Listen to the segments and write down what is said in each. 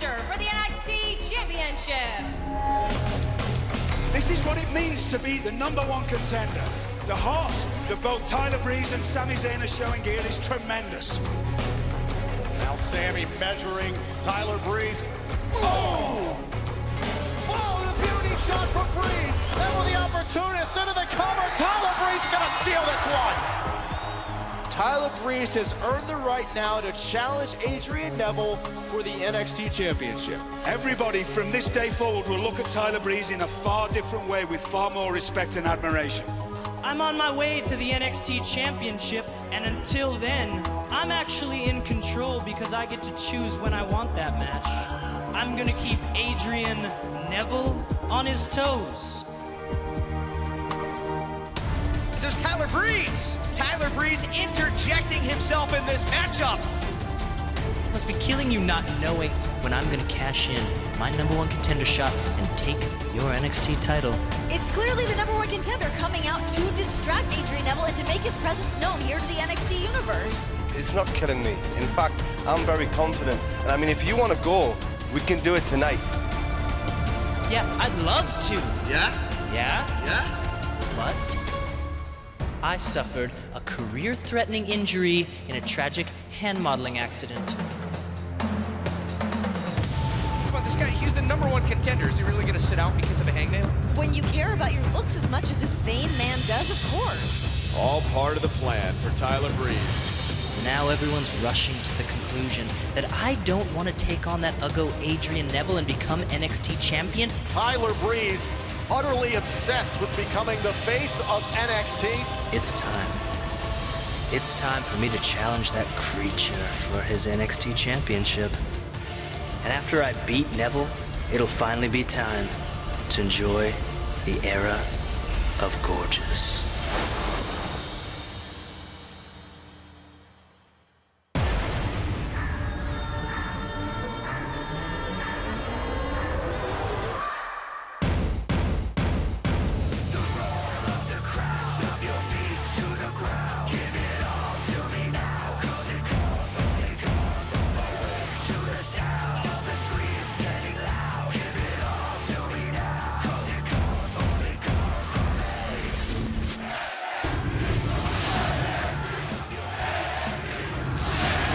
contender for the NXT Championship. This is what it means to be the #1 contender. The heart that both Tyler Breeze and Sami Zayn are showing here is tremendous. Now Sami measuring Tyler Breeze. Oh! Oh, the beauty shot from Breeze. And with the opportunist into the cover, Tyler Breeze is gonna steal this one. Tyler Breeze has earned the right now to challenge Adrian Neville for the NXT Championship. Everybody from this day forward will look at Tyler Breeze in a far different way with far more respect and admiration. I'm on my way to the NXT Championship, and until then, I'm actually in control because I get to choose when I want that match. I'm gonna keep Adrian Neville on his toes. There's Tyler Breeze. Tyler Breeze interjecting himself in this matchup. It must be killing you not knowing when I'm gonna cash in my #1 contender shot and take your NXT title. It's clearly the #1 contender coming out to distract Adrian Neville and to make his presence known here to the NXT universe. It's not killing me. In fact, I'm very confident. And I mean, if you want to go, we can do it tonight. Yeah, I'd love to. Yeah? Yeah? Yeah? But I suffered a career-threatening injury in a tragic hand modeling accident. Come on, this guy, he's the #1 contender. Is he really gonna sit out because of a hangnail? When you care about your looks as much as this vain man does, of course. All part of the plan for Tyler Breeze. Now everyone's rushing to the conclusion that I don't want to take on that uggo Adrian Neville and become NXT champion. Tyler Breeze, utterly obsessed with becoming the face of NXT. It's time. It's time for me to challenge that creature for his NXT championship. And after I beat Neville, it'll finally be time to enjoy the era of gorgeous.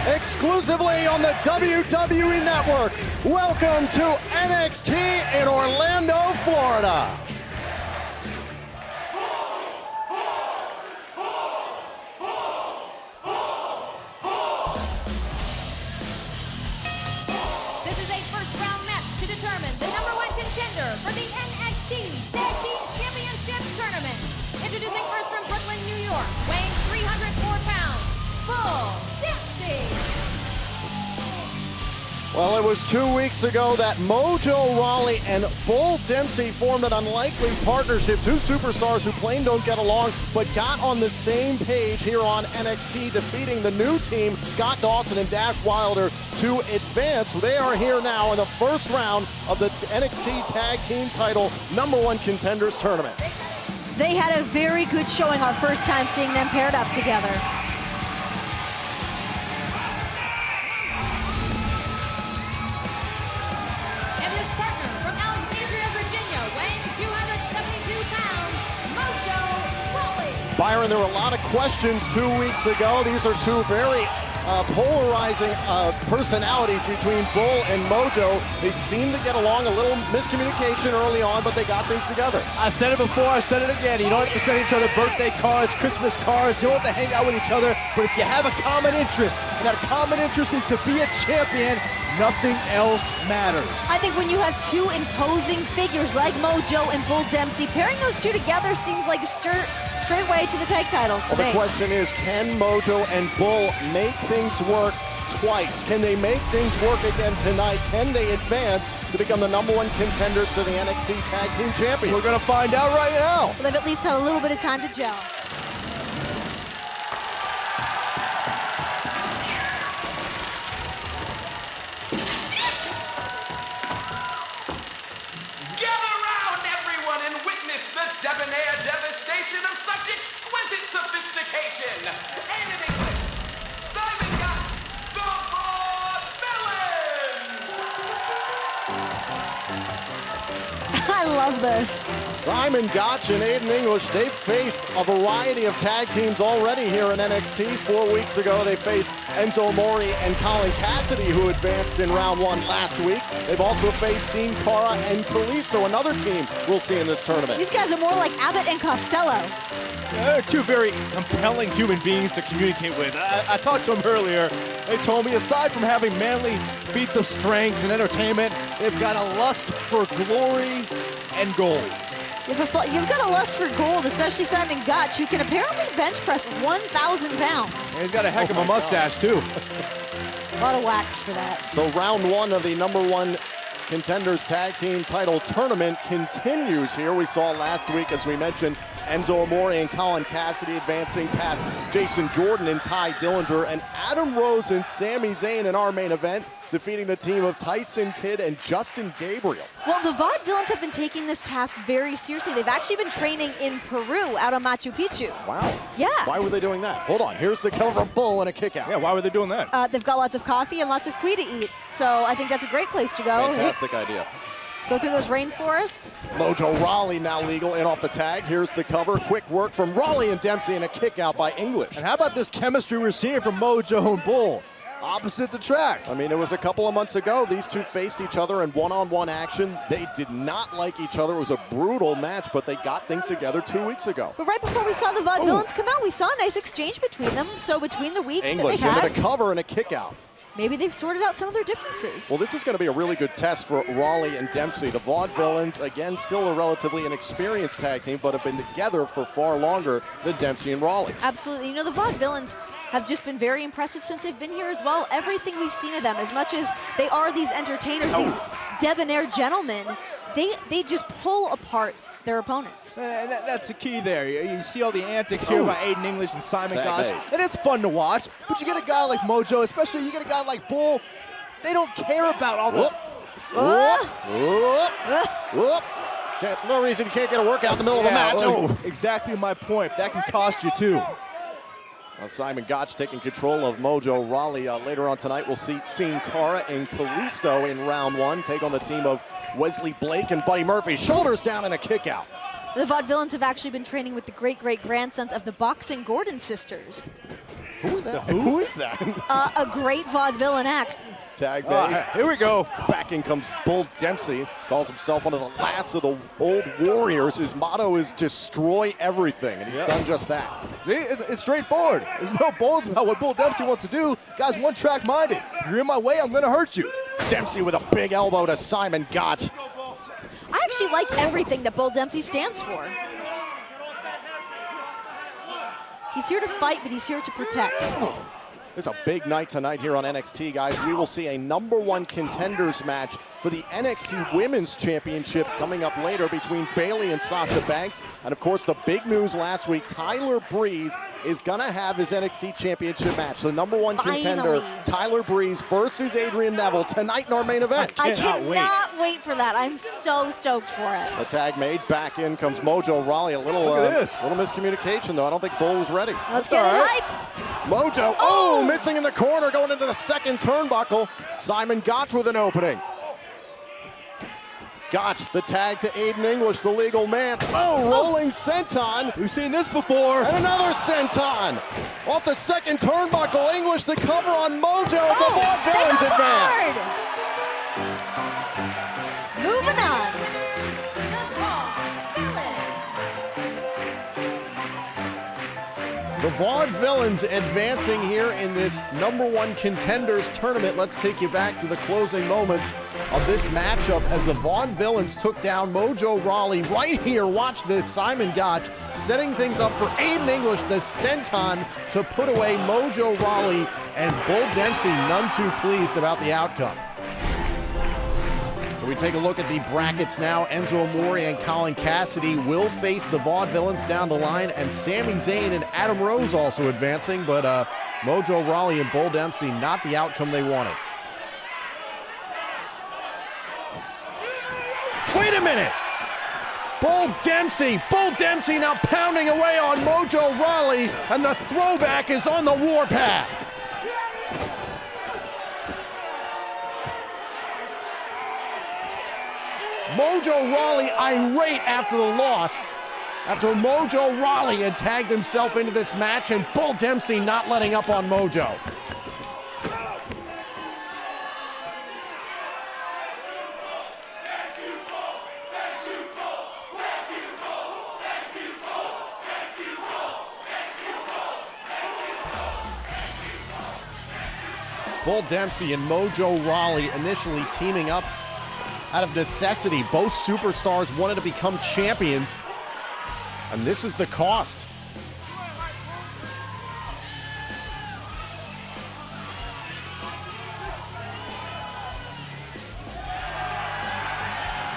Exclusively on the WWE Network, welcome to NXT in Orlando, Florida. This is a first-round match to determine the #1 contender for the NXT Tag Team Championship Tournament. Introducing first from Brooklyn, New York, weighing 304 pounds, Bull Dempsey. Well, it was 2 weeks ago that Mojo Rawley and Bull Dempsey formed an unlikely partnership. Two superstars who plain don't get along, but got on the same page here on NXT, defeating the new team, Scott Dawson and Dash Wilder, to advance. They are here now in the first round of the NXT Tag Team title #1 Contenders Tournament. They had a very good showing our first time seeing them paired up together. And his partner from Alexandria, Virginia, weighing 272 pounds, Mojo Rawley. Byron, there were a lot of questions 2 weeks ago. These are two very polarizing personalities between Bull and Mojo. They seem to get along, a little miscommunication early on, but they got things together. I said it before, I said it again. You don't have to send each other birthday cards, Christmas cards. You don't have to hang out with each other. But if you have a common interest, and that common interest is to be a champion, nothing else matters. I think when you have two imposing figures like Mojo and Bull Dempsey, pairing those two together seems like a straight way to the tag titles Well, today. the question is, can Mojo and Bull make things work twice? Can they make things work again tonight? Can they advance to become the #1 contenders to the NXT Tag Team Champions? We're going to find out right now. Well, they've at least had a little bit of time to gel. Debonair devastation of such exquisite sophistication. And in English, Simon got the Vaudevillains. love this. Simon Gotch and Aiden English, they've faced a variety of tag teams already here in NXT. 4 weeks ago, they faced Enzo Amore and Colin Cassidy, who advanced in round 1 last week. They've also faced Sin Cara and Kalisto, another team we'll see in this tournament. These guys are more like Abbott and Costello. Yeah, they're two very compelling human beings to communicate with. I talked to them earlier. They told me aside from having manly feats of strength and entertainment, they've got a lust for glory and gold. You've got a lust for gold, especially Simon Gotch, who can apparently bench press 1,000 pounds. And he's got a heck of a mustache, too. A lot of wax for that. So round 1 of the number 1 Contenders Tag Team Title Tournament continues here. We saw last week, as we mentioned, Enzo Amore and Colin Cassidy advancing past Jason Jordan and Ty Dillinger, and Adam Rose and Sami Zayn in our main event, defeating the team of Tyson Kidd and Justin Gabriel. Well, the Vaudevillains have been taking this task very seriously. They've actually been training in Peru, out on Machu Picchu. Wow. Yeah. Why were they doing that? Hold on. Here's the cover from Bull and a kick out. Yeah, why were they doing that? They've got lots of coffee and lots of kui to eat, so I think that's a great place to go. Fantastic idea. Go through those rainforests. Mojo Rawley now legal in off the tag. Here's the cover. Quick work from Rawley and Dempsey and a kick out by English. And how about this chemistry we're seeing from Mojo and Bull? Opposites attract. I mean, it was a couple of months ago. These two faced each other in one-on-one action. They did not like each other. It was a brutal match, but they got things together 2 weeks ago. But right before we saw the Vaudevillains come out, we saw a nice exchange between them. So between the weeks English that they into the cover and a kick out. maybe they've sorted out some of their differences. Well, this is going to be a really good test for Rawley and Dempsey. The Vaudevillains, again, still a relatively inexperienced tag team, but have been together for far longer than Dempsey and Rawley. Absolutely. You know, the Vaudevillains have just been very impressive since they've been here as well. Everything we've seen of them, as much as they are these entertainers, these debonair gentlemen, they just pull apart their opponents. And that's the key there. You see all the antics here by Aiden English and Simon Gotch, and it's fun to watch. But you get a guy like Mojo, especially you get a guy like Bull, they don't care about all the... No reason you can't get a workout in the middle of the match. Well, exactly my point. That can cost you too. Simon Gotch taking control of Mojo Rawley. Later on tonight, we'll see Sin Cara and Kalisto in round 1 take on the team of Wesley Blake and Buddy Murphy. Shoulders down and a kick out. The Vaudevillains have actually been training with the great-great-grandsons of the Boxing Gordon sisters. Who is that? Who is that? A great vaudevillain act. Tag bay. Here we go. Back in comes Bull Dempsey. Calls himself one of the last of the old warriors. His motto is destroy everything, and he's done just that. See, it's straightforward. There's no bones about what Bull Dempsey wants to do. Guy's one-track minded. If you're in my way, I'm going to hurt you. Dempsey with a big elbow to Simon Gotch. I actually like everything that Bull Dempsey stands for. He's here to fight, but he's here to protect. It's a big night tonight here on NXT, guys. We will see a #1 contenders match for the NXT Women's Championship coming up later between Bayley and Sasha Banks. And, of course, the big news last week, Tyler Breeze is going to have his NXT Championship match. The #1 contender, Tyler Breeze versus Adrian Neville tonight in our main event. I cannot wait for that. I'm so stoked for it. The tag made. Back in comes Mojo Rawley. A little miscommunication, though. I don't think Bull was ready. Let's get it hyped. Mojo, missing in the corner, going into the second turnbuckle. Simon Gotch with an opening. Gotch, the tag to Aiden English, the legal man. Rolling senton. We've seen this before. And another senton. Off the second turnbuckle, English the cover on Mojo. The Vaudevillains advance. Moving on. The Vaudevillains advancing here in this #1 contenders tournament. Let's take you back to the closing moments of this matchup as the Vaudevillains took down Mojo Rawley. Right here, watch this, Simon Gotch setting things up for Aiden English, the senton to put away Mojo Rawley, and Bull Dempsey none too pleased about the outcome. We take a look at the brackets now. Enzo Amore and Colin Cassidy will face the Vaudevillains down the line, and Sami Zayn and Adam Rose also advancing, but Mojo Rawley and Bull Dempsey not the outcome they wanted. Wait a minute! Bull Dempsey now pounding away on Mojo Rawley, and the throwback is on the warpath. Mojo Rawley irate after the loss. After Mojo Rawley had tagged himself into this match, and Bull Dempsey not letting up on Mojo. Bull Dempsey and Mojo Rawley initially teaming up out of necessity. Both superstars wanted to become champions, and this is the cost.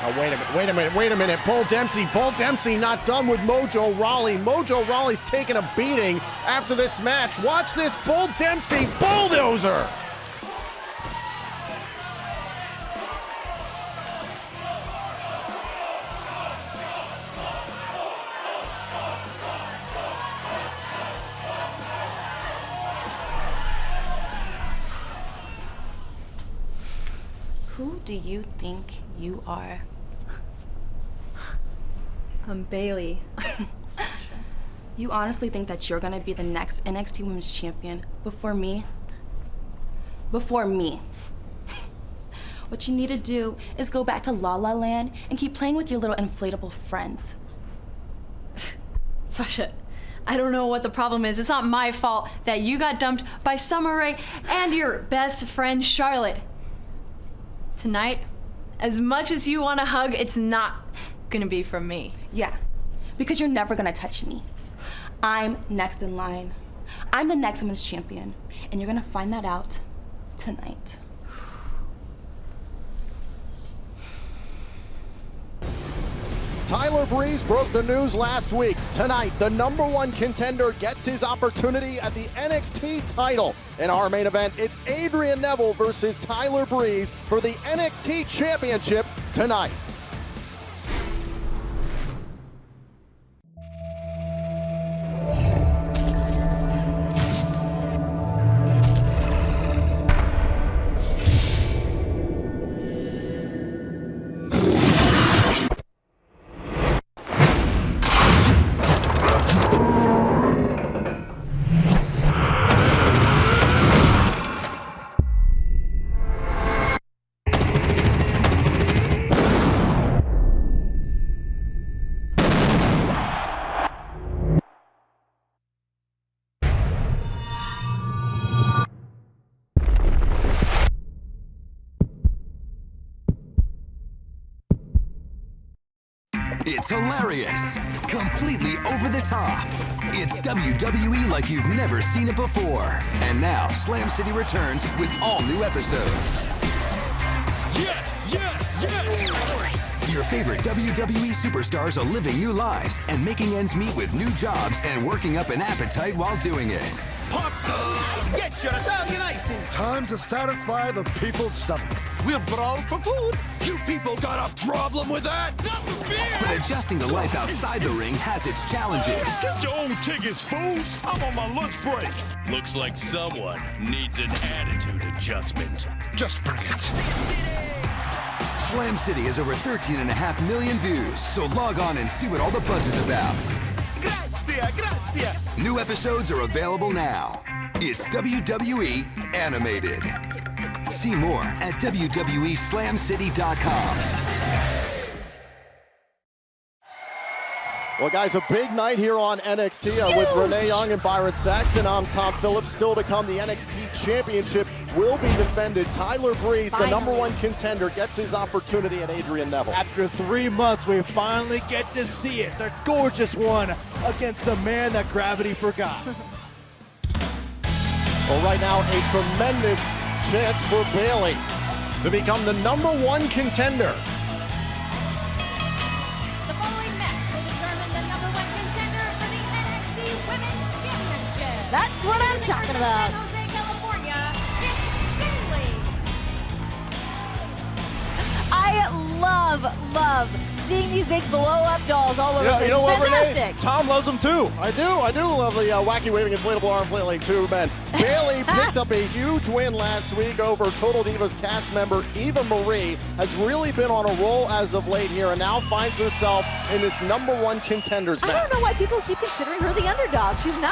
Oh, wait a minute. Bull Dempsey not done with Mojo Rawley. Mojo Rawley's taking a beating after this match. Watch this, Bull Dempsey bulldozer. Who do you think you are? I'm Bayley. You honestly think that you're gonna be the next NXT Women's Champion before me? Before me. What you need to do is go back to La La Land and keep playing with your little inflatable friends. Sasha, I don't know what the problem is. It's not my fault that you got dumped by Summer Rae and your best friend, Charlotte. Tonight, as much as you want a hug, it's not gonna be from me. Yeah, because you're never gonna touch me. I'm next in line. I'm the next Women's Champion, and you're gonna find that out tonight. Tyler Breeze broke the news last week. Tonight, the #1 contender gets his opportunity at the NXT title. In our main event, it's Adrian Neville versus Tyler Breeze for the NXT Championship tonight. It's hilarious, completely over the top. It's WWE like you've never seen it before. And now, Slam City returns with all new episodes. Yes, yes, yes! Your favorite WWE superstars are living new lives and making ends meet with new jobs and working up an appetite while doing it. Pasta! Get your Italian ices! Time to satisfy the people's stomach. We'll brawl for food. You people got a problem with that? Not the beer! But adjusting to life outside the ring has its challenges. Get your own tickets, fools! I'm on my lunch break. Looks like someone needs an attitude adjustment. Just bring it. Slam City has over 13.5 million views, so log on and see what all the buzz is about. Grazie, grazie. New episodes are available now. It's WWE Animated. See more at WWESlamCity.com. Well, guys, a big night here on NXT with Renee Young and Byron Saxton. I'm Tom Phillips. Still to come, the NXT Championship will be defended. Tyler Breeze, the #1 contender, gets his opportunity at Adrian Neville. After 3 months, we finally get to see it. The gorgeous one against the man that gravity forgot. Well, right now, a tremendous chance for Bayley to become the #1 contender. The following match will determine the #1 contender for the NXT Women's Championship. That's what I'm talking about. San Jose, California, it's Bayley. I love seeing these big blow-up dolls all over the place. You know what, Fantastic. Renee? Tom loves them too. I do love the wacky waving inflatable arm flailing too, man. Bayley picked up a huge win last week over Total Divas cast member Eva Marie. Has really been on a roll as of late here, and now finds herself in this #1 contenders match. I don't know why people keep considering her the underdog. She's not.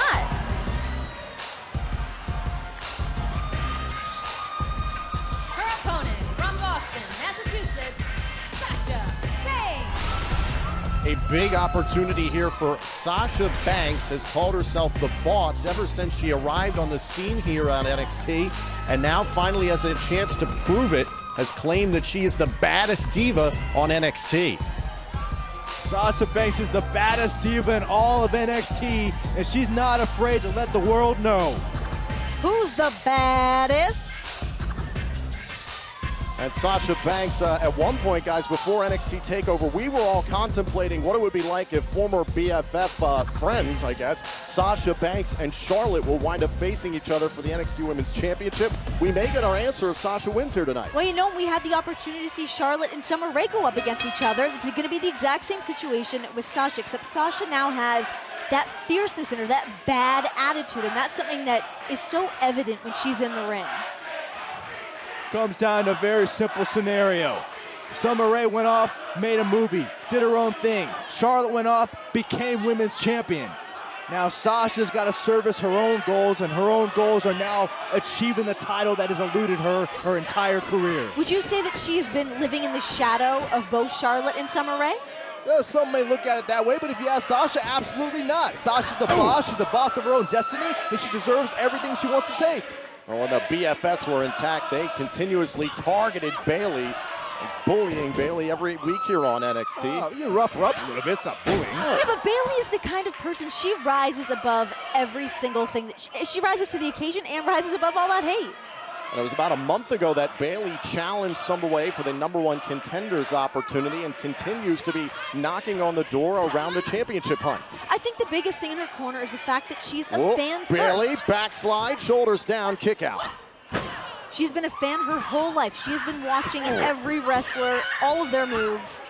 Her opponent from Boston, Massachusetts, Sasha Banks. A big opportunity here for Sasha Banks, has called herself the boss ever since she arrived on the scene here on NXT, and now finally has a chance to prove it, has claimed that she is the baddest diva on NXT. Sasha Banks is the baddest diva in all of NXT, and she's not afraid to let the world know. Who's the baddest? And Sasha Banks, at one point, guys, before NXT TakeOver, we were all contemplating what it would be like if former BFF friends, I guess, Sasha Banks and Charlotte will wind up facing each other for the NXT Women's Championship. We may get our answer if Sasha wins here tonight. Well, you know, we had the opportunity to see Charlotte and Summer Rae go up against each other. This is going to be the exact same situation with Sasha, except Sasha now has that fierceness in her, that bad attitude, and that's something that is so evident when she's in the ring. Comes down to a very simple scenario. Summer Rae went off, made a movie, did her own thing. Charlotte went off, became women's champion. Now Sasha's got to service her own goals, and her own goals are now achieving the title that has eluded her entire career. Would you say that she's been living in the shadow of both Charlotte and Summer Rae? Well, some may look at it that way, but if you ask Sasha, absolutely not. Sasha's the boss, she's the boss of her own destiny, and she deserves everything she wants to take. Well, when the BFS were intact, they continuously targeted Bayley, bullying Bayley every week here on NXT. Oh, you rough her up a little bit, it's not bullying. Yeah, but Bayley is the kind of person, she rises above every single thing. She rises to the occasion and rises above all that hate. And it was about a month ago that Bayley challenged Summer Rae for the #1 contenders opportunity and continues to be knocking on the door around the championship hunt. I think the biggest thing in her corner is the fact that she's a fan first. Bayley, backslide, shoulders down, kick out. She's been a fan her whole life. She has been watching every wrestler, all of their moves.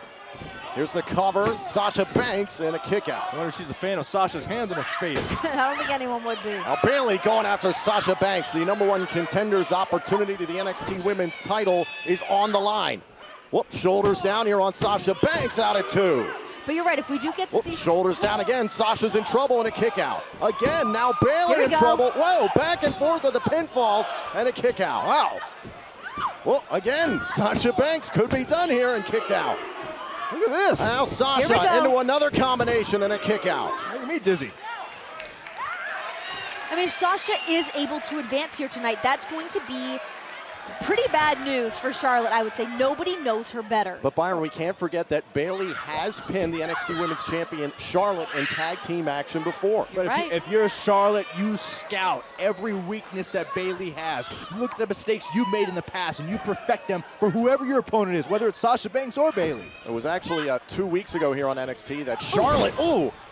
Here's the cover, Sasha Banks, and a kick out. I wonder if she's a fan of Sasha's hands on her face. I don't think anyone would be. Now Bayley going after Sasha Banks. The #1 contenders opportunity to the NXT Women's title is on the line. Whoop, shoulders down here on Sasha Banks, out at 2. But you're right, if we do get to see... Shoulders down again, Sasha's in trouble and a kick out. Again, now Bayley in trouble. Whoa, back and forth with the pinfalls and a kick out. Wow. Well, again, Sasha Banks could be done here and kicked out. Look at this. Now Sasha into another combination and a kick out. Making me dizzy. I mean, if Sasha is able to advance here tonight, that's going to be pretty bad news for Charlotte, I would say. Nobody knows her better. But Byron, we can't forget that Bayley has pinned the NXT Women's Champion Charlotte in tag team action before. But if you're Charlotte, you scout every weakness that Bayley has. You look at the mistakes you made in the past and you perfect them for whoever your opponent is, whether it's Sasha Banks or Bayley. It was actually 2 weeks ago here on NXT that Charlotte,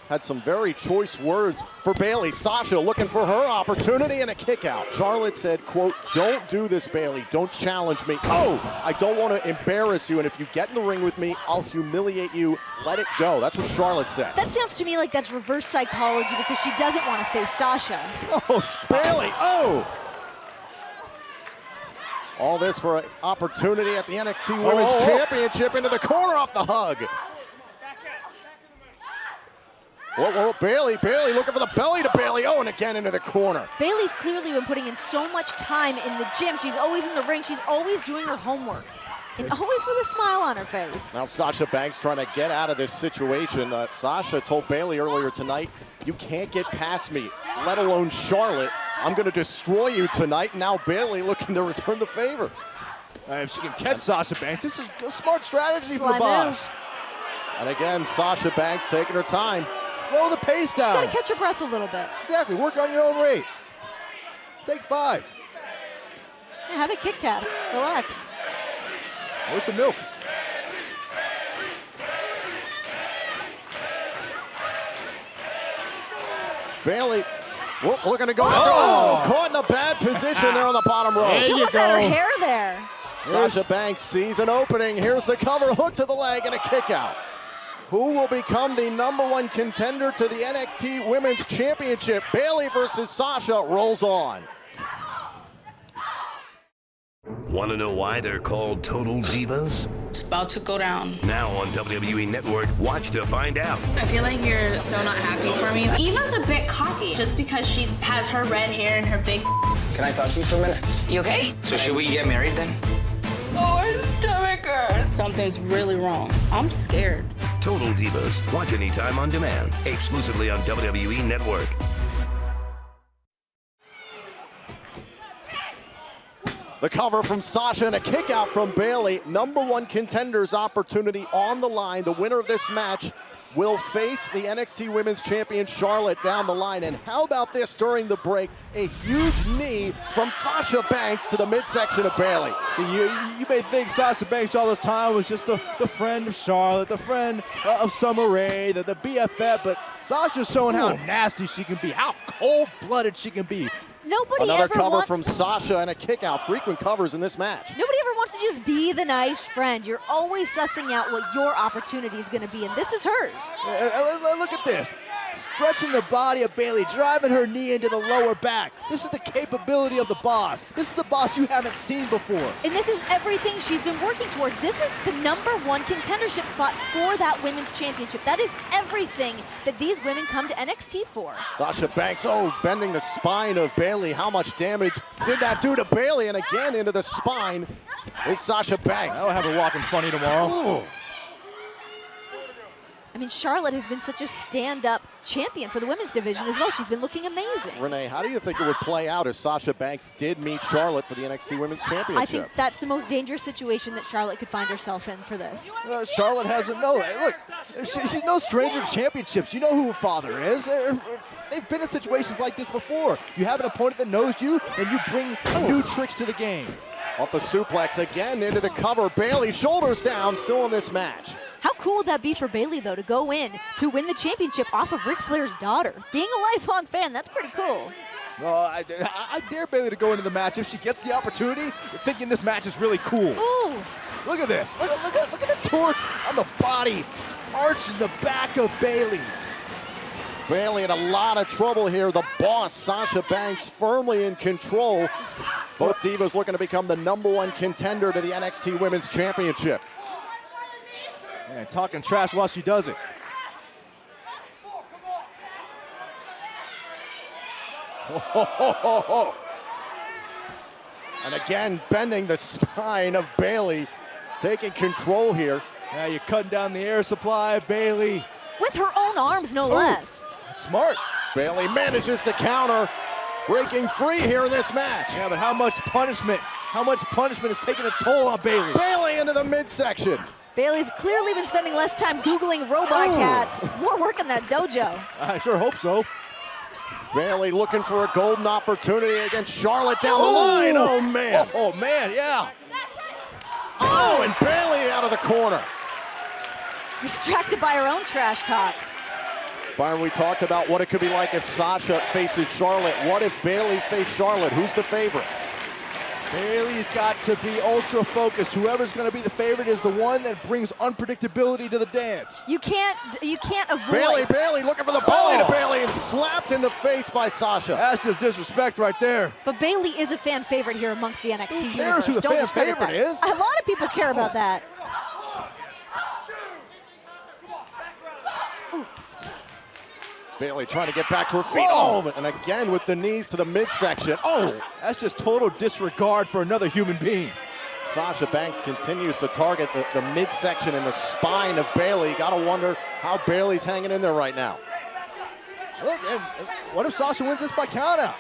had some very choice words for Bayley. Sasha looking for her opportunity and a kick out. Charlotte said, quote, "Don't do this, Bayley. Don't challenge me. I don't want to embarrass you, and if you get in the ring with me, I'll humiliate you. Let it go." That's what Charlotte said. That sounds to me like that's reverse psychology because she doesn't want to face Sasha. Oh, Bayley, all this for an opportunity at the NXT Women's Championship into the corner off the hug. Bayley looking for the belly to Bayley. And again into the corner. Bayley's clearly been putting in so much time in the gym. She's always in the ring. She's always doing her homework. And always with a smile on her face. Now Sasha Banks trying to get out of this situation. Sasha told Bayley earlier tonight, "You can't get past me, let alone Charlotte. I'm going to destroy you tonight." Now Bayley looking to return the favor. If she can catch Sasha Banks, this is a smart strategy from the boss. And again, Sasha Banks taking her time. Slow the pace down. You gotta catch your breath a little bit. Exactly. Work on your own rate. Take 5. Yeah, have a Kit Kat. Relax. Where's some milk? Bayley looking to go after. Caught in a bad position there on the bottom row. She almost had her hair there. Sasha Banks sees an opening. Here's the cover, hook to the leg, and a kick out. Who will become the #1 contender to the NXT Women's Championship? Bayley versus Sasha rolls on. Want to know why they're called Total Divas? It's about to go down. Now on WWE Network, watch to find out. I feel like you're so not happy for me. Eva's a bit cocky just because she has her red hair and her big. Can I talk to you for a minute? You okay? So should we get married then? Oh, my stomach hurts. Something's really wrong. I'm scared. Total Divas. Watch anytime on demand. Exclusively on WWE Network. The cover from Sasha and a kick out from Bayley. #1 contender's opportunity on the line. The winner of this match will face the NXT Women's Champion Charlotte down the line. And how about this during the break? A huge knee from Sasha Banks to the midsection of Bayley. So you may think Sasha Banks all this time was just the friend of Charlotte, the friend of Summer Rae, the BFF, but Sasha's showing how nasty she can be, how cold-blooded she can be. Another cover from Sasha and a kick out. Frequent covers in this match. Nobody ever wants to just be the nice friend. You're always sussing out what your opportunity is going to be, and this is hers. Look at this. Stretching the body of Bayley, driving her knee into the lower back. This is the capability of the boss. This is the boss you haven't seen before. And this is everything she's been working towards. This is the #1 contendership spot for that women's championship. That is everything that these women come to NXT for. Sasha Banks, bending the spine of Bayley. How much damage did that do to Bayley? And again into the spine is Sasha Banks. I'll have her walking funny tomorrow. Ooh. I mean, Charlotte has been such a stand-up champion for the women's division as well. She's been looking amazing. Renee, how do you think it would play out if Sasha Banks did meet Charlotte for the NXT Women's Championship? I think that's the most dangerous situation that Charlotte could find herself in for this. Charlotte hasn't known. Look, she's no stranger to championships. You know who her father is. They've been in situations like this before. You have an opponent that knows you, and you bring new tricks to the game. Off the suplex again into the cover. Bayley shoulders down, still in this match. How cool would that be for Bayley, though, to go in to win the championship off of Ric Flair's daughter? Being a lifelong fan, that's pretty cool. Well, I dare Bayley to go into the match if she gets the opportunity, thinking this match is really cool. Ooh. Look at this. Look at the torque on the body, arching the back of Bayley. Bayley in a lot of trouble here. The boss, Sasha Banks, firmly in control. Both divas looking to become the #1 contender to the NXT Women's Championship. Man, talking trash while she does it. And again, bending the spine of Bayley, taking control here. Yeah, you're cutting down the air supply, Bayley. With her own arms, no less. That's smart. Bayley manages to counter, breaking free here in this match. Yeah, but how much punishment is taking its toll on Bayley? Bayley into the midsection. Bayley's clearly been spending less time Googling robot cats. More work in that dojo. I sure hope so. Bayley looking for a golden opportunity against Charlotte down the line. Oh, man. Oh, man, yeah. Oh, and Bayley out of the corner. Distracted by her own trash talk. Byron, we talked about what it could be like if Sasha faces Charlotte. What if Bayley faced Charlotte? Who's the favorite? Bayley's got to be ultra focused. Whoever's going to be the favorite is the one that brings unpredictability to the dance. You can't avoid. Bayley looking for the belly to Bayley and slapped in the face by Sasha. That's just disrespect right there. But Bayley is a fan favorite here amongst the NXT universe. Who cares who the fan favorite is? A lot of people care about that. Bayley trying to get back to her feet. Oh, and again with the knees to the midsection. Oh, that's just total disregard for another human being. Sasha Banks continues to target the midsection and the spine of Bayley. Gotta wonder how Bayley's hanging in there right now. Look, and what if Sasha wins this by countout?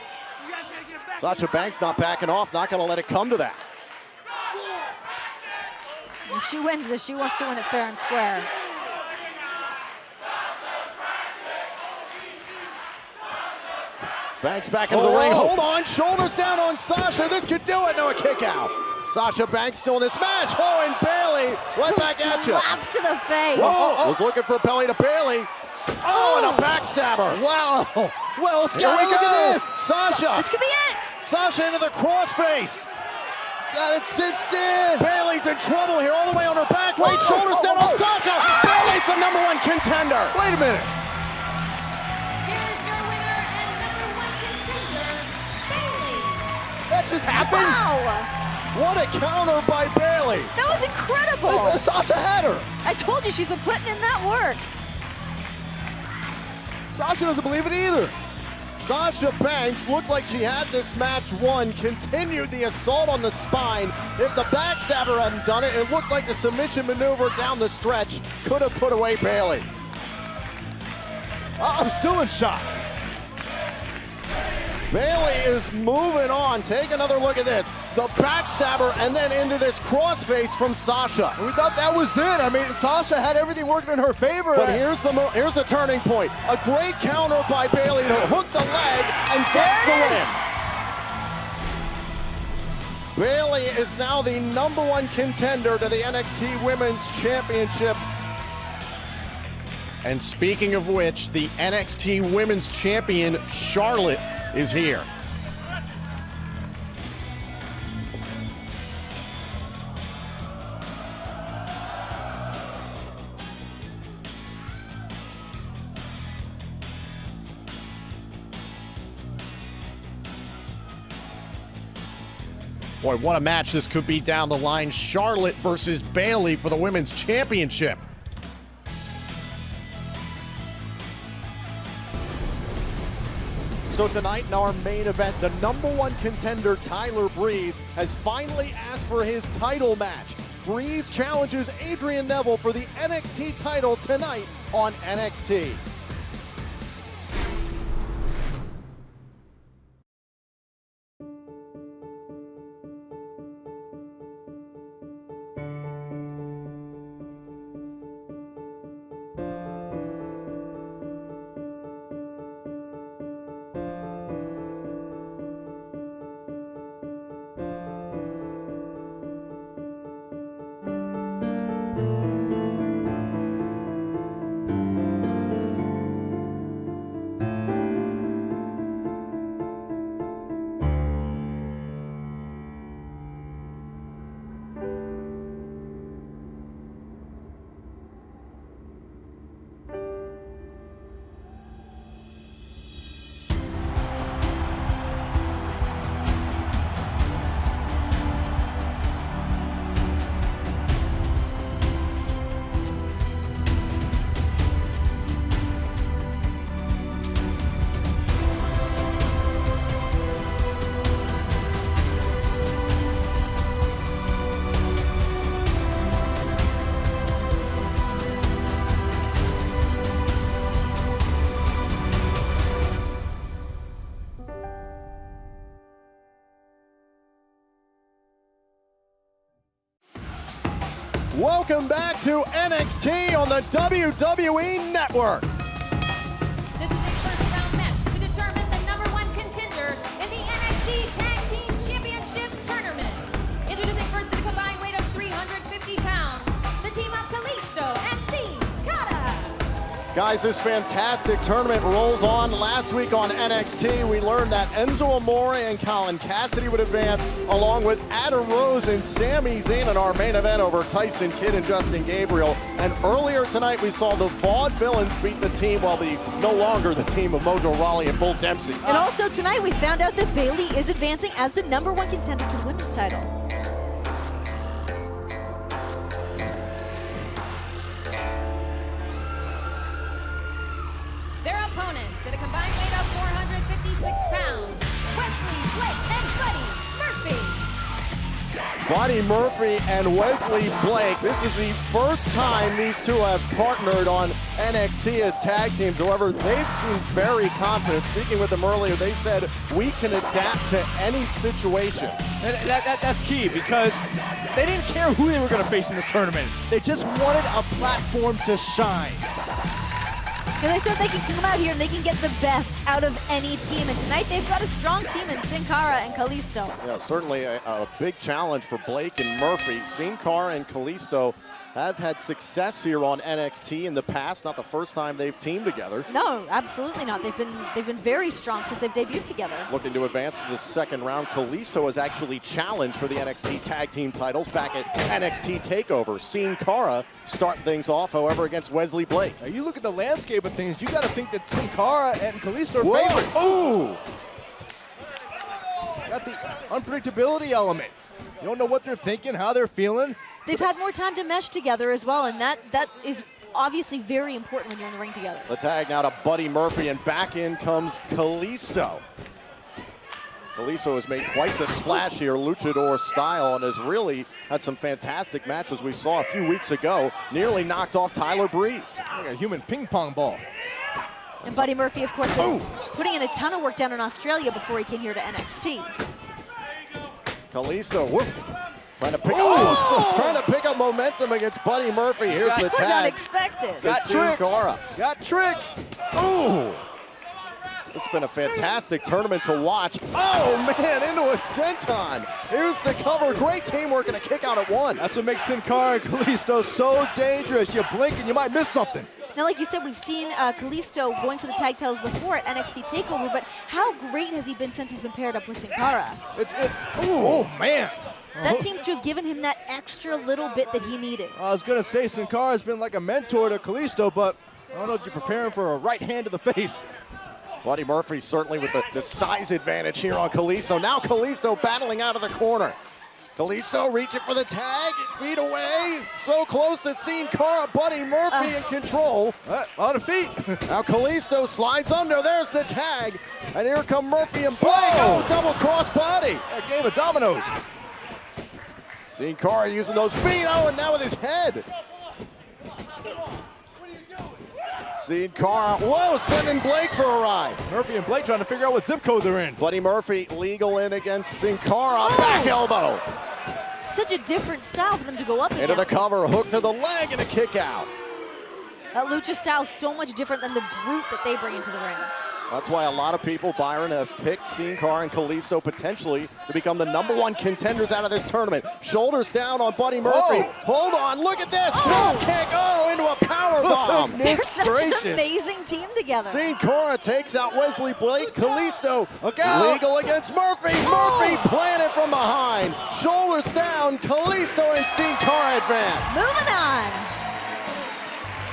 Sasha Banks not backing off, not gonna let it come to that. If she wins this, she wants to win it fair and square. Banks back into the ring. Hold on, shoulders down on Sasha. This could do it. No, a kick out. Sasha Banks still in this match. Oh, and Bayley right back at you. Slap to the face. Was looking for belly to Bayley. Oh, and a backstabber. Wow. Well, Scotty, look at this. Sasha. This could be it. Sasha into the crossface. Got it cinched in. Bayley's in trouble here, all the way on her back. Wait, shoulders down on Sasha. Bayley's the #1 contender. Wait a minute. Here's your winner and #1 contender, Bayley. That just happened? Wow. What a counter by Bayley. That was incredible. Sasha had her. I told you she's been putting in that work. Sasha doesn't believe it either. Sasha Banks looked like she had this match won, continued the assault on the spine. If the backstabber hadn't done it, it looked like the submission maneuver down the stretch could have put away Bayley. I'm still in shock. Bayley is moving on. Take another look at this. The backstabber and then into this crossface from Sasha. We thought that was it. I mean, Sasha had everything working in her favor. But here's the turning point. A great counter by Bayley to hook the leg and gets the win. Bayley is now the #1 contender to the NXT Women's Championship. And speaking of which, the NXT Women's Champion, Charlotte, is here. Boy, what a match this could be down the line. Charlotte versus Bayley for the Women's Championship. So tonight in our main event, the #1 contender, Tyler Breeze, has finally asked for his title match. Breeze challenges Adrian Neville for the NXT title tonight on NXT. Welcome back to NXT on the WWE Network. This is a first-round match to determine the #1 contender in the NXT Tag Team Championship Tournament. Introducing first at a combined weight of 350 pounds, the team of Kalisto and Sin-Cara. Guys, this fantastic tournament rolls on. Last week on NXT, we learned that Enzo Amore and Colin Cassidy would advance, along with Adam Rose and Sami Zayn in our main event over Tyson Kidd and Justin Gabriel. And earlier tonight, we saw the Vaudevillains beat the team, while no longer the team of Mojo Rawley and Bull Dempsey. And also tonight, we found out that Bayley is advancing as the #1 contender to the women's title. Their opponents at a combined weight of 456 pounds, Wesley Blake and Buddy Murphy. Buddy Murphy and Wesley Blake. This is the first time these two have partnered on NXT as tag teams. However, they've seemed very confident. Speaking with them earlier, they said, we can adapt to any situation. And that's key, because they didn't care who they were going to face in this tournament. They just wanted a platform to shine. And they said they can come out here and they can get the best out of any team. And tonight they've got a strong team in Sin-Cara and Kalisto. Yeah, certainly a big challenge for Blake and Murphy. Sin-Cara and Kalisto have had success here on NXT in the past. Not the first time they've teamed together. No, absolutely not. They've been very strong since they've debuted together. Looking to advance to the second round, Kalisto has actually challenged for the NXT Tag Team titles back at NXT TakeOver. Sin Cara starting things off, however, against Wesley Blake. Now you look at the landscape of things, you got to think that Sin Cara and Kalisto are favorites. Ooh! Got the unpredictability element. You don't know what they're thinking, how they're feeling. They've had more time to mesh together as well, and that is obviously very important when you're in the ring together. The tag now to Buddy Murphy, and back in comes Kalisto. Kalisto has made quite the splash here, luchador style, and has really had some fantastic matches we saw a few weeks ago. Nearly knocked off Tyler Breeze. Like a human ping pong ball. And Buddy Murphy, of course, was putting in a ton of work down in Australia before he came here to NXT. Kalisto, whoop. Trying to pick up momentum against Buddy Murphy. Here's the That was tag. unexpected. Got tricks. Got tricks. Ooh. This has been a fantastic tournament to watch. Oh, man, into a senton. Here's the cover. Great teamwork and a kick out at one. That's what makes Sin Cara and Kalisto so dangerous. You blink and you might miss something. Now, like you said, we've seen Kalisto going for the tag titles before at NXT TakeOver, but how great has he been since he's been paired up with Sin Cara? Oh, man. That seems to have given him that extra little bit that he needed. I was going to say Sin Cara's been like a mentor to Kalisto, but I don't know if you're preparing for a right hand to the face. Buddy Murphy certainly with the size advantage here on Kalisto. Now Kalisto battling out of the corner. Kalisto reaching for the tag, feet away. So close to Sin Cara. Buddy Murphy in control. On the feet. Now Kalisto slides under. There's the tag. And here come Murphy and Blake. Oh, double cross body. A game of dominoes. Sin Cara using those feet. Oh, and now with his head. Sin Cara, whoa, sending Blake for a ride. Murphy and Blake trying to figure out what zip code they're in. Buddy Murphy legal in against Sin Cara. Back elbow. Such a different style for them to go up against. Into the cover, hook to the leg, and a kick out. That lucha style is so much different than the brute that they bring into the ring. That's why a lot of people, Byron, have picked Sin Cara and Kalisto potentially to become the #1 contenders out of this tournament. Shoulders down on Buddy Murphy. Hold on, look at this. Drop kick, into a power bomb. They're such an amazing team together. Sin Cara takes out Wesley Blake. Kalisto legal against Murphy. Murphy planted from behind. Shoulders down. Kalisto and Sin Cara advance. Moving on.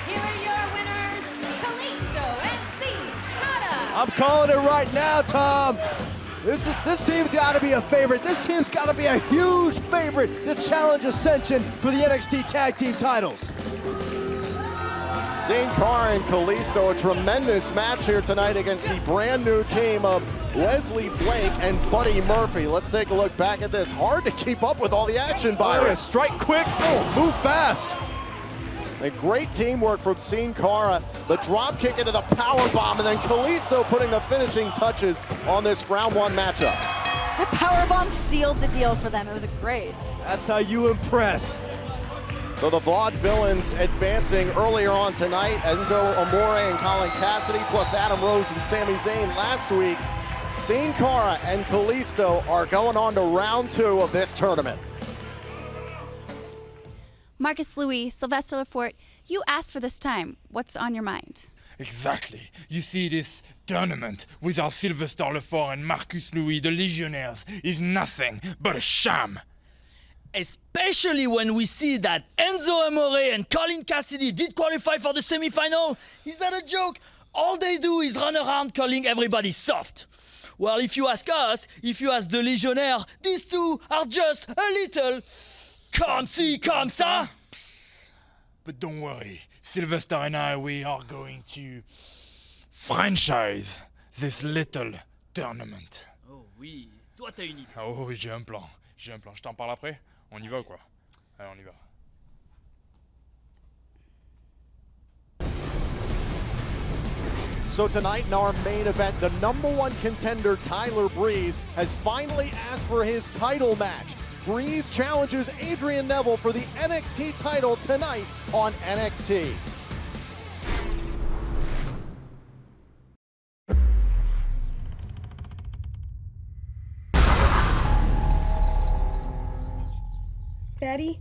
Here are your winners, Kalisto and Sin Cara. I'm calling it right now, Tom. This team's got to be a favorite. This team's got to be a huge favorite to challenge Ascension for the NXT Tag Team titles. Sin Cara and Kalisto, a tremendous match here tonight against the brand new team of Wesley Blake and Buddy Murphy. Let's take a look back at this. Hard to keep up with all the action, Byron. Strike quick, move fast. A great teamwork from Sin Cara. The drop kick into the power bomb, and then Kalisto putting the finishing touches on this round one matchup. The powerbomb sealed the deal for them. It was great. That's how you impress. So the Vaudevillains advancing earlier on tonight. Enzo Amore and Colin Cassidy, plus Adam Rose and Sami Zayn last week. Sin Cara and Kalisto are going on to round 2 of this tournament. Marcus Louis, Sylvester Lefort, you asked for this time. What's on your mind? Exactly. You see, this tournament without Sylvester Lefort and Marcus Louis, the Legionnaires, is nothing but a sham. Especially when we see that Enzo Amore and Colin Cassidy did qualify for the semi-final. Is that a joke? All they do is run around calling everybody soft. Well, if you ask us, if you ask the Legionnaires, these two are just a little comme ci, comme ça. But don't worry, Sylvester and I, we are going to franchise this little tournament. Oh oui, toi t'as une idée. Oh oui, j'ai un plan. Je t'en parle après. On y va ou quoi? Allez, on y va. So tonight in our main event, the #1 contender Tyler Breeze has finally asked for his title match. Breeze challenges Adrian Neville for the NXT title tonight on NXT. Daddy?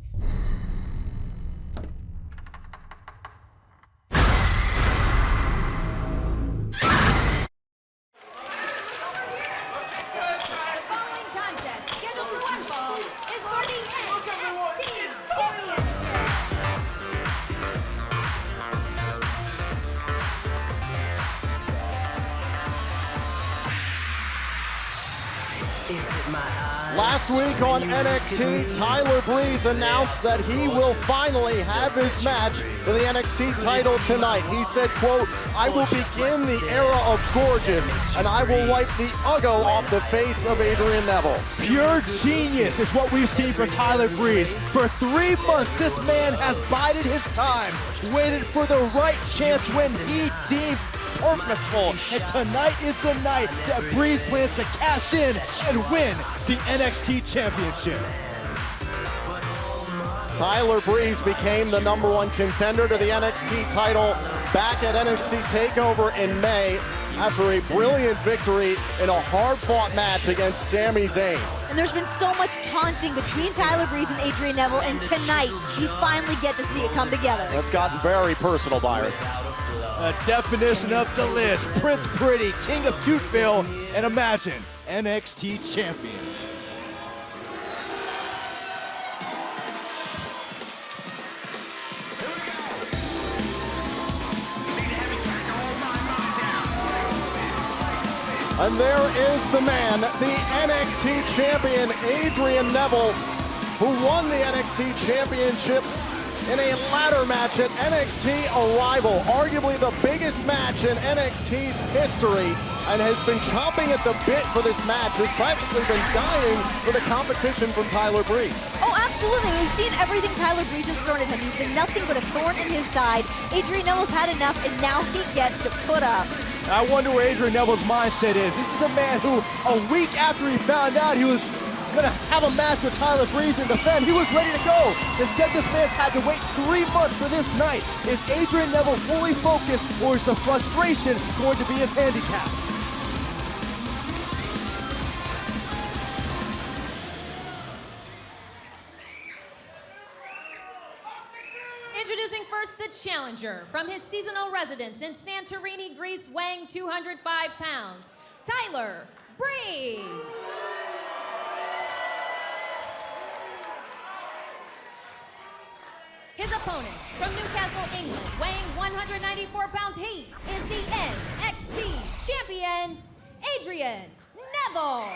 Last week on NXT, Tyler Breeze announced that he will finally have his match for the NXT title tonight. He said, quote, "I will begin the era of gorgeous, and I will wipe the uggo off the face of Adrian Neville." Pure genius is what we've seen from Tyler Breeze. For 3 months, this man has bided his time, waited for the right chance when he deemed purposeful. And tonight is the night that Breeze plans to cash in and win the NXT Championship. Tyler Breeze became the #1 contender to the NXT title back at NXT TakeOver in May after a brilliant victory in a hard-fought match against Sami Zayn. And there's been so much taunting between Tyler Breeze and Adrian Neville, and tonight we finally get to see it come together. That's gotten very personal, Byron. A definition of the list: Prince Pretty, King of Cuteville, and imagine NXT Champion. And there is the man, the NXT Champion, Adrian Neville, who won the NXT Championship in a ladder match at NXT Arrival, arguably the biggest match in NXT's history, and has been chomping at the bit for this match, has practically been dying for the competition from Tyler Breeze. Oh, absolutely. We've seen everything Tyler Breeze has thrown at him. He's been nothing but a thorn in his side. Adrian Neville's had enough, and now he gets to put up. I wonder where Adrian Neville's mindset is. This is a man who, a week after he found out he was going to have a match with Tyler Breeze and defend, he was ready to go. Instead, this man's had to wait 3 months for this night. Is Adrian Neville fully focused, or is the frustration going to be his handicap? Introducing first the challenger from his seasonal residence in Santorini, Greece, weighing 205 pounds, Tyler Breeze. His opponent from Newcastle, England, weighing 194 pounds, he is the NXT Champion, Adrian Neville.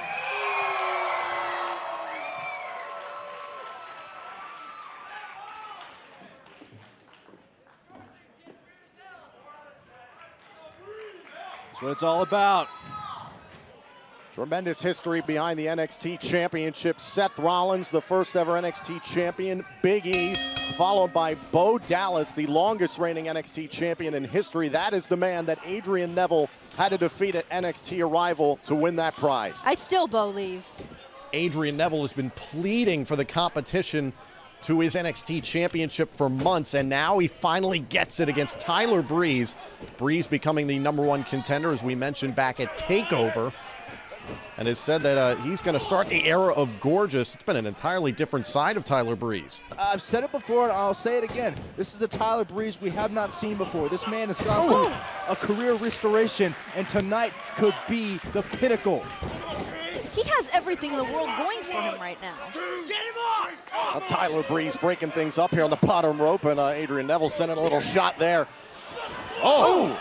That's what it's all about. Tremendous history behind the NXT Championship. Seth Rollins, the first ever NXT Champion. Big E, followed by Bo Dallas, the longest reigning NXT Champion in history. That is the man that Adrian Neville had to defeat at NXT Arrival to win that prize. I still believe. Adrian Neville has been pleading for the competition to his NXT Championship for months, and now he finally gets it against Tyler Breeze. Breeze becoming the #1 contender, as we mentioned back at TakeOver, and has said that he's going to start the era of gorgeous. It's been an entirely different side of Tyler Breeze. I've said it before, and I'll say it again. This is a Tyler Breeze we have not seen before. This man has gone through a career restoration, and tonight could be the pinnacle. He has everything in the world going for him right now. Tyler Breeze breaking things up here on the bottom rope, and Adrian Neville sending a little shot there. Oh!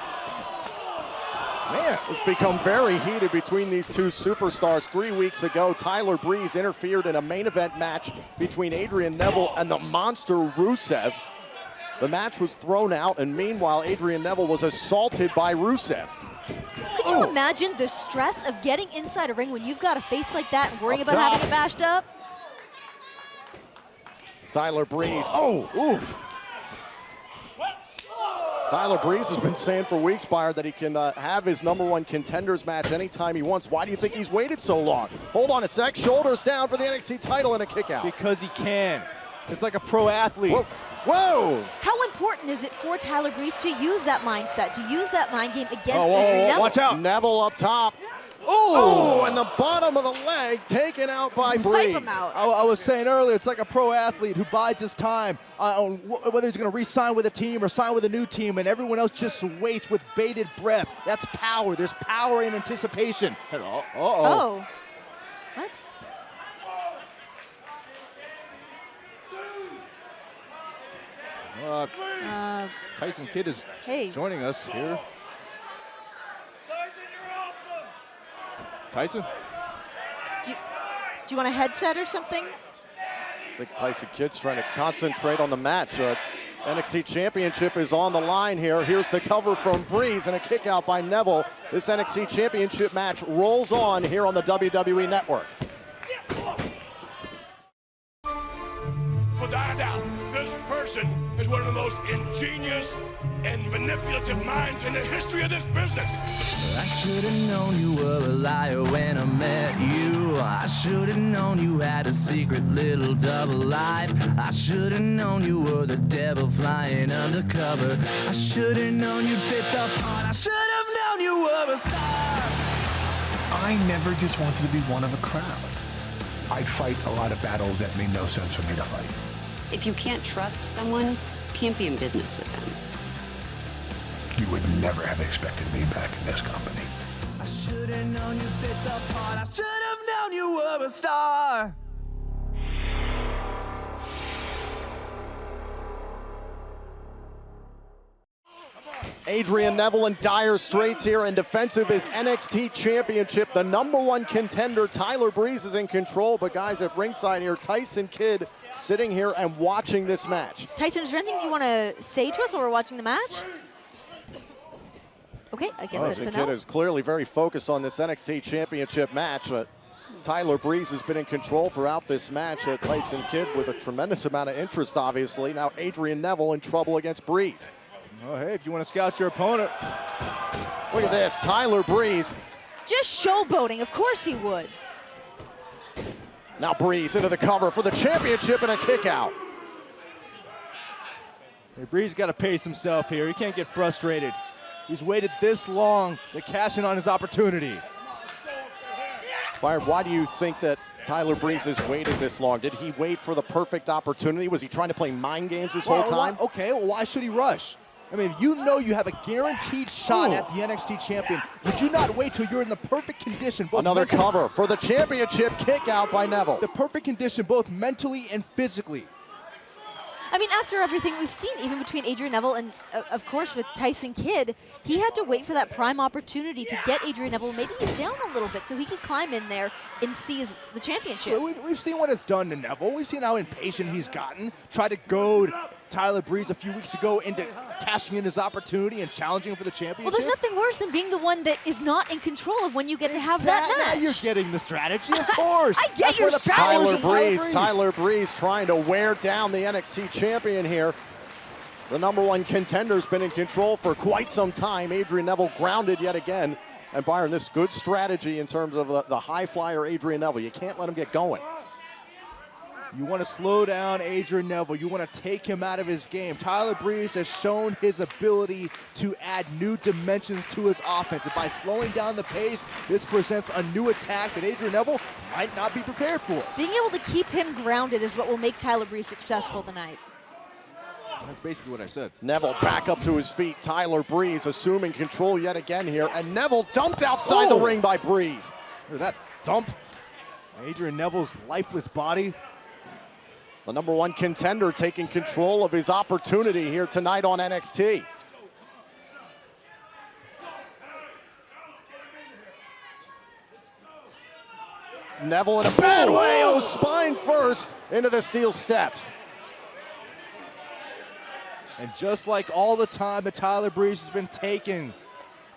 Man, it's become very heated between these two superstars. 3 weeks ago, Tyler Breeze interfered in a main event match between Adrian Neville and the monster Rusev. The match was thrown out, and meanwhile, Adrian Neville was assaulted by Rusev. Could you imagine the stress of getting inside a ring when you've got a face like that and worrying about having it bashed up? Tyler Breeze. Tyler Breeze has been saying for weeks, Byron, that he can have his #1 contenders match anytime he wants. Why do you think he's waited so long? Hold on a sec. Shoulders down for the NXT title and a kick out. Because he can. It's like a pro athlete. Whoa. Whoa! How important is it for Tyler Breeze to use that mindset, to use that mind game against Adrian Neville? Watch out. Neville up top. Oh, and the bottom of the leg taken out by Breeze. I was saying earlier, it's like a pro athlete who bides his time on whether he's going to re-sign with a team or sign with a new team, and everyone else just waits with bated breath. That's power. There's power in anticipation. Oh. What? Tyson Kidd is joining us here. Tyson? Do you want a headset or something? I think Tyson Kidd's trying to concentrate on the match. NXT Championship is on the line here. Here's the cover from Breeze and a kick out by Neville. This NXT Championship match rolls on here on the WWE Network. Without a doubt, this person is one of the most ingenious and manipulative minds in the history of this business. I should have known you were a liar when I met you. I should have known you had a secret little double life. I should have known you were the devil flying undercover. I should have known you'd fit the part. I should have known you were a star. I never just wanted to be one of a crowd. I'd fight a lot of battles that made no sense for me to fight. If you can't trust someone, you can't be in business with them. You would never have expected me back in this company. I should have known you'd fit the part. I should have known you were a star. Adrian Neville in dire straits here, and defensive is NXT Championship. The #1 contender, Tyler Breeze, is in control, but guys at ringside here, Tyson Kidd sitting here and watching this match. Tyson, is there anything you want to say to us while we're watching the match? Okay, I guess that's a Tyson no. Kidd is clearly very focused on this NXT Championship match, but Tyler Breeze has been in control throughout this match. Tyson Kidd with a tremendous amount of interest, obviously. Now Adrian Neville in trouble against Breeze. Oh, hey, if you want to scout your opponent. Look at this, Tyler Breeze. Just showboating, of course he would. Now Breeze into the cover for the championship and a kick out. Hey, Breeze got to pace himself here. He can't get frustrated. He's waited this long to cash in on his opportunity. Byron, why do you think that Tyler Breeze has waited this long? Did he wait for the perfect opportunity? Was he trying to play mind games this whole time? Okay, well, why should he rush? I mean, if you know you have a guaranteed shot at the NXT champion, would you not wait till you're in the perfect condition? Another cover for the championship, kick out by Neville. The perfect condition, both mentally and physically. I mean, after everything we've seen, even between Adrian Neville and, of course, with Tyson Kidd, he had to wait for that prime opportunity to get Adrian Neville. Maybe he's down a little bit so he could climb in there and seize the championship. Well, we've seen what it's done to Neville. We've seen how impatient he's gotten. Tried to goad Tyler Breeze a few weeks ago into cashing in his opportunity and challenging him for the championship. Well, there's nothing worse than being the one that is not in control of when you get to have that match. Now you're getting the strategy, of course. I get your strategy. Tyler Breeze trying to wear down the NXT champion here. The #1 contender's been in control for quite some time. Adrian Neville grounded yet again. And Byron, this good strategy in terms of the high flyer Adrian Neville. You can't let him get going. You want to slow down Adrian Neville. You want to take him out of his game. Tyler Breeze has shown his ability to add new dimensions to his offense. And by slowing down the pace, this presents a new attack that Adrian Neville might not be prepared for. Being able to keep him grounded is what will make Tyler Breeze successful tonight. That's basically what I said. Neville back up to his feet. Tyler Breeze assuming control yet again here. And Neville dumped outside the ring by Breeze. Look at that thump. Adrian Neville's lifeless body. The #1 contender taking control of his opportunity here tonight on NXT. Neville in a bad way. Oh, spine first into the steel steps. And just like all the time that Tyler Breeze has been taking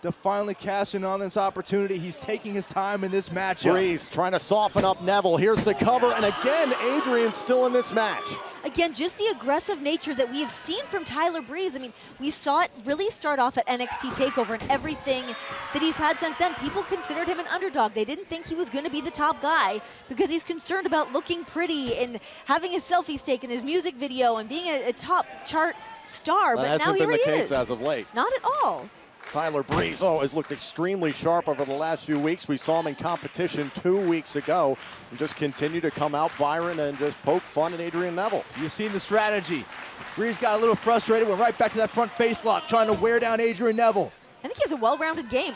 to finally cash in on this opportunity, he's taking his time in this matchup. Breeze trying to soften up Neville. Here's the cover, and again, Adrian still in this match. Again, just the aggressive nature that we have seen from Tyler Breeze. I mean, we saw it really start off at NXT TakeOver, and everything that he's had since then, people considered him an underdog. They didn't think he was going to be the top guy because he's concerned about looking pretty and having his selfies taken, his music video, and being a top chart star. That but hasn't now been here the he case is. as of late. Not at all. Tyler Breeze has looked extremely sharp over the last few weeks. We saw him in competition 2 weeks ago and just continue to come out, Byron, and just poke fun at Adrian Neville. You've seen the strategy. Breeze got a little frustrated, went right back to that front face lock, trying to wear down Adrian Neville. I think he has a well-rounded game.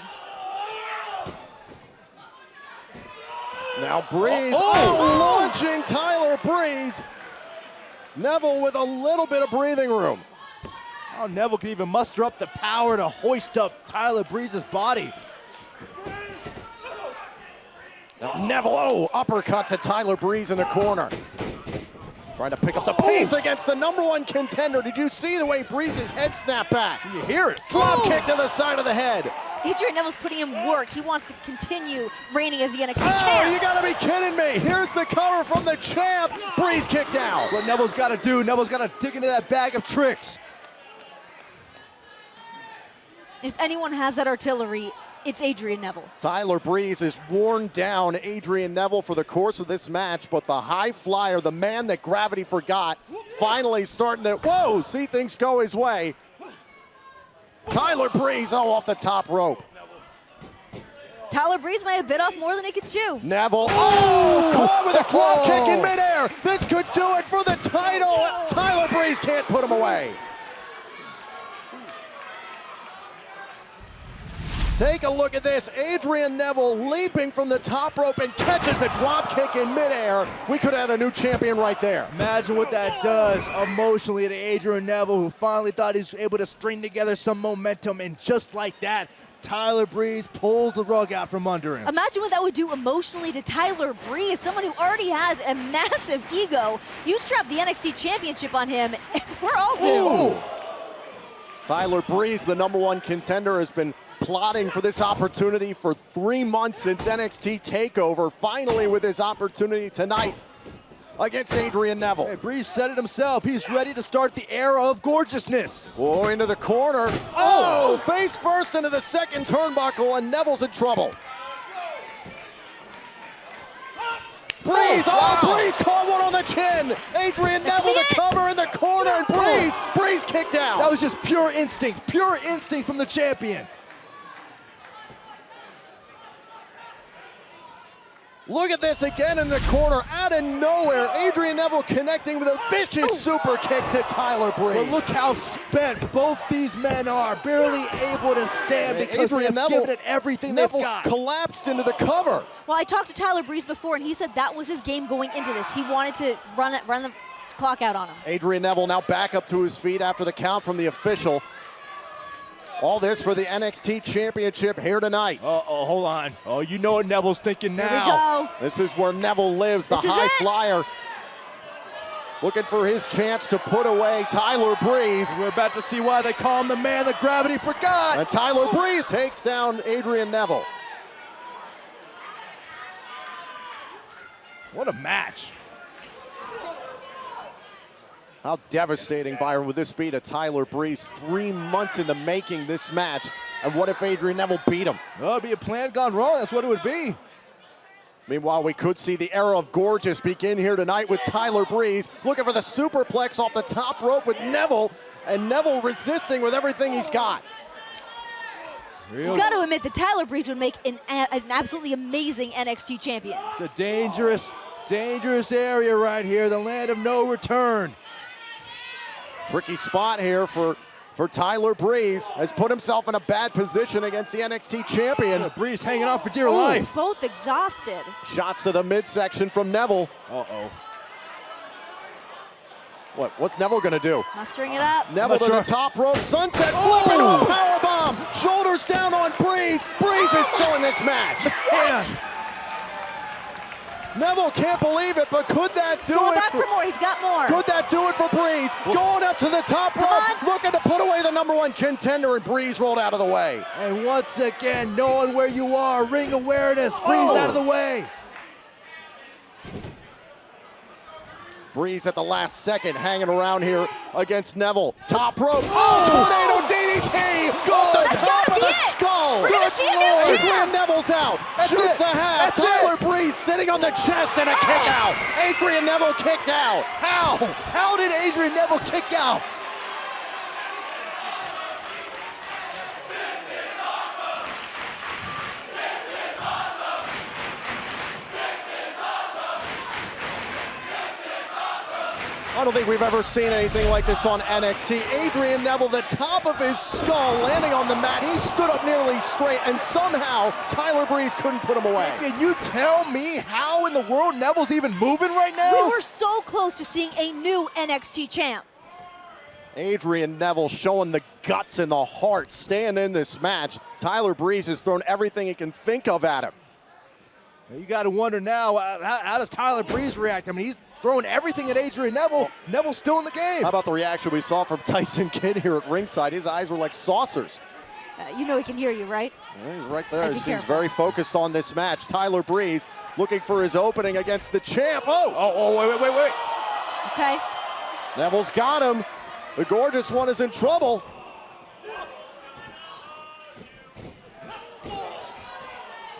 Now Breeze, launching Tyler Breeze. Neville with a little bit of breathing room. How Neville can even muster up the power to hoist up Tyler Breeze's body. Now Neville, uppercut to Tyler Breeze in the corner. Trying to pick up the pace against the #1 contender. Did you see the way Breeze's head snapped back? You hear it. Drop kick to the side of the head. Adrian Neville's putting in work. He wants to continue reigning as the NXT Oh, champ. you gotta be kidding me. Here's the cover from the champ. Breeze kicked out. That's what Neville's got to do. Neville's got to dig into that bag of tricks. If anyone has that artillery, it's Adrian Neville. Tyler Breeze has worn down Adrian Neville for the course of this match, but the high flyer, the man that gravity forgot, finally starting to, whoa, see things go his way. Tyler Breeze, off the top rope. Tyler Breeze may have bit off more than he could chew. Neville, caught with a drop kick in midair. This could do it for the title. Tyler Breeze can't put him away. Take a look at this. Adrian Neville leaping from the top rope and catches a drop kick in midair. We could have had a new champion right there. Imagine what that does emotionally to Adrian Neville, who finally thought he was able to string together some momentum, and just like that, Tyler Breeze pulls the rug out from under him. Imagine what that would do emotionally to Tyler Breeze, someone who already has a massive ego. You strap the NXT Championship on him, and we're all doomed. Tyler Breeze, the #1 contender, has been plotting for this opportunity for 3 months since NXT TakeOver. Finally with his opportunity tonight against Adrian Neville. Hey, Breeze said it himself. He's ready to start the era of gorgeousness. Oh, into the corner. Face first into the second turnbuckle, and Neville's in trouble. Breeze, Breeze caught one on the chin. Adrian Neville the cover in the corner, and Breeze kicked out. That was just pure instinct from the champion. Look at this again in the corner, out of nowhere. Adrian Neville connecting with a vicious super kick to Tyler Breeze. But look how spent both these men are, barely able to stand because Adrian they've given it everything they've got. Collapsed into the cover. Well, I talked to Tyler Breeze before, and he said that was his game going into this. He wanted to run the clock out on him. Adrian Neville now back up to his feet after the count from the official. All this for the NXT Championship here tonight. Uh-oh, hold on. Oh, you know what Neville's thinking now. Here we go. This is where Neville lives, the high flyer. Looking for his chance to put away Tyler Breeze. We're about to see why they call him the man that gravity forgot. And Tyler Breeze takes down Adrian Neville. What a match. How devastating, Byron, would this be to Tyler Breeze? 3 months in the making, this match. And what if Adrian Neville beat him? Well, it'd be a plan gone wrong. That's what it would be. Meanwhile, we could see the era of gorgeous begin here tonight with Tyler Breeze looking for the superplex off the top rope with Neville, and Neville resisting with everything he's got. You got to admit that Tyler Breeze would make an absolutely amazing NXT champion. It's a dangerous, dangerous area right here, the land of no return. Tricky spot here for Tyler Breeze. Has put himself in a bad position against the NXT champion. Breeze hanging on for dear life. Both exhausted. Shots to the midsection from Neville. Uh-oh. What's Neville gonna do? Mustering it up. Neville to the top rope, sunset flip into a powerbomb. Shoulders down on Breeze. Breeze is still in this match. What? Neville can't believe it, but could that do Going it? back for more, he's got more. Could that do it for Breeze? Going up to the top rope, looking to put away the #1 contender, and Breeze rolled out of the way. And once again, knowing where you are, ring awareness, Breeze out of the way. Breeze at the last second hanging around here against Neville. Top rope. Tornado DDT! Off the top of the skull! We're gonna see a new champ! Adrian Neville's out. Shoots the half. Tyler Breeze sitting on the chest and a kick out. Adrian Neville kicked out. How? How did Adrian Neville kick out? I don't think we've ever seen anything like this on NXT. Adrian Neville, the top of his skull landing on the mat. He stood up nearly straight, and somehow Tyler Breeze couldn't put him away. Can you tell me how in the world Neville's even moving right now? We were so close to seeing a new NXT champ. Adrian Neville showing the guts and the heart, staying in this match. Tyler Breeze has thrown everything he can think of at him. You got to wonder now, how does Tyler Breeze react? I mean, he's throwing everything at Adrian Neville. Neville's still in the game. How about the reaction we saw from Tyson Kidd here at ringside? His eyes were like saucers. You know he can hear you, right? Yeah, he's right there. He seems very focused on this match. Tyler Breeze looking for his opening against the champ. Wait. Okay. Neville's got him. The gorgeous one is in trouble.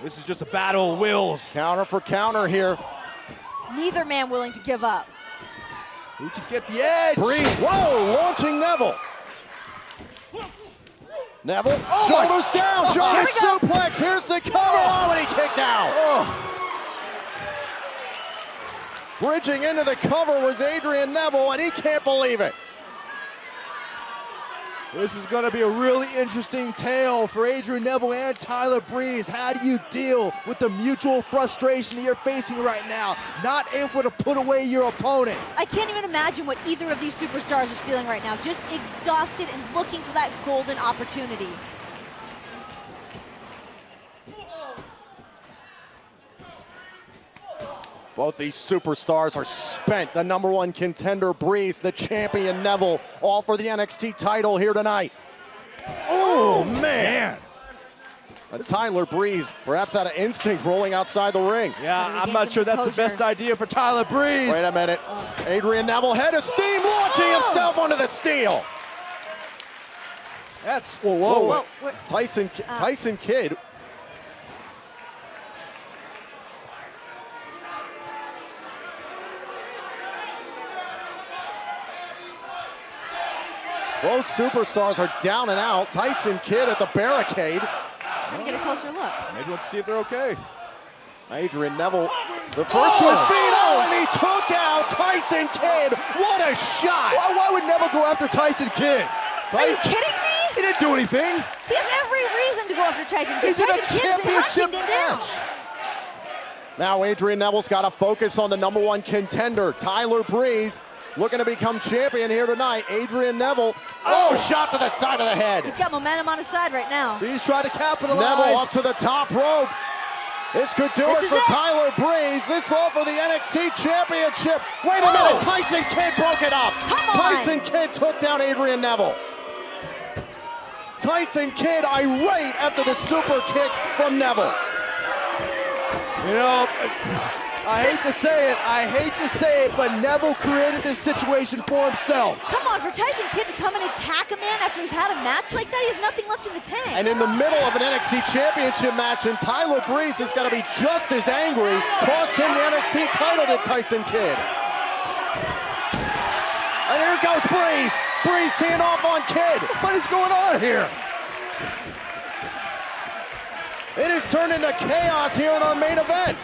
This is just a battle of wills. Counter for counter here. Neither man willing to give up. Who can get the edge? Breeze, whoa, launching Neville. Neville, shoulders down, giant suplex. Here's the cover. And he kicked out. Bridging into the cover was Adrian Neville, and he can't believe it. This is going to be a really interesting tale for Adrian Neville and Tyler Breeze. How do you deal with the mutual frustration that you're facing right now, not able to put away your opponent? I can't even imagine what either of these superstars is feeling right now. Just exhausted and looking for that golden opportunity. Both these superstars are spent. The #1 contender, Breeze, the champion, Neville, all for the NXT title here tonight. Oh, man. Tyler Breeze, perhaps out of instinct, rolling outside the ring. Yeah, I'm not sure that's the best idea for Tyler Breeze. Wait a minute. Adrian Neville, head of steam, launching himself onto the steel. That's, whoa. Tyson Kidd. Both superstars are down and out. Tyson Kidd at the barricade. Trying to get a closer look. Maybe let's see if they're okay. Adrian Neville, the first to his feet, and he took out Tyson Kidd. What a shot! Why would Neville go after Tyson Kidd? Are you kidding me? He didn't do anything. He has every reason to go after Tyson Kidd. He's in a championship match. Now Adrian Neville's got to focus on the #1 contender, Tyler Breeze. Looking to become champion here tonight. Adrian Neville. Shot to the side of the head. He's got momentum on his side right now. He's trying to capitalize. Neville up to the top rope. This could do it for Tyler Breeze. This all for the NXT Championship. Wait a minute. Tyson Kidd broke it up. Tyson Kidd took down Adrian Neville. Tyson Kidd irate after the super kick from Neville. You know, I hate to say it, but Neville created this situation for himself. Come on, for Tyson Kidd to come and attack a man after he's had a match like that, he has nothing left in the tank. And in the middle of an NXT Championship match, and Tyler Breeze is going to be just as angry. Cost him the NXT title to Tyson Kidd. And here goes Breeze. Breeze teeing off on Kidd. What is going on here? It has turned into chaos here in our main event.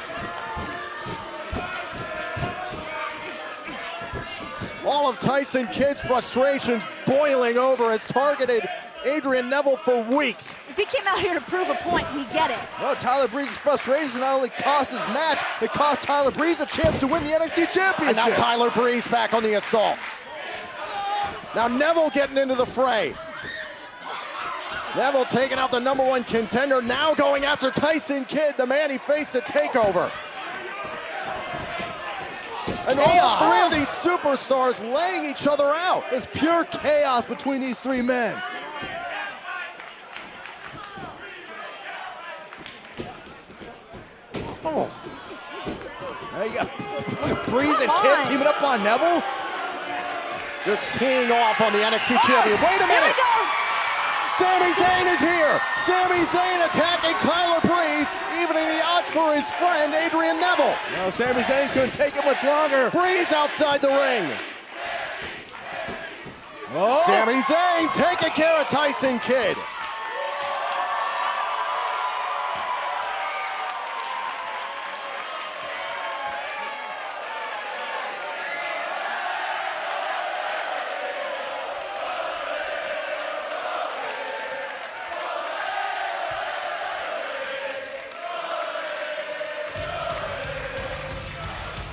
All of Tyson Kidd's frustrations boiling over. It's targeted Adrian Neville for weeks. If he came out here to prove a point, we get it. No, Tyler Breeze's frustration not only cost his match, it cost Tyler Breeze a chance to win the NXT Championship. And now Tyler Breeze back on the assault. Now Neville getting into the fray. Neville taking out the #1 contender, now going after Tyson Kidd, the man he faced at TakeOver. And all three of these superstars laying each other out. There's pure chaos between these three men. Oh. There you go. Breeze and Kidd teaming up on Neville. Just teeing off on the NXT champion. Wait a minute. Sami Zayn is here. Sami Zayn attacking Tyler Breeze, evening the odds for his friend Adrian Neville. No, Sami Zayn couldn't take it much longer. Breeze outside the ring. Sami Zayn taking care of Tyson Kidd.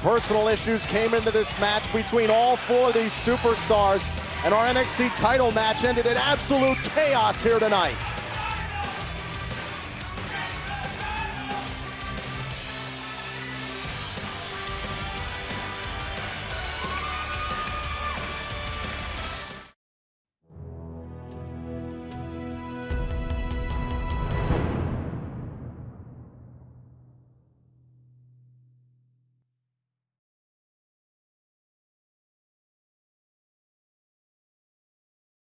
Personal issues came into this match between all four of these superstars, and our NXT title match ended in absolute chaos here tonight.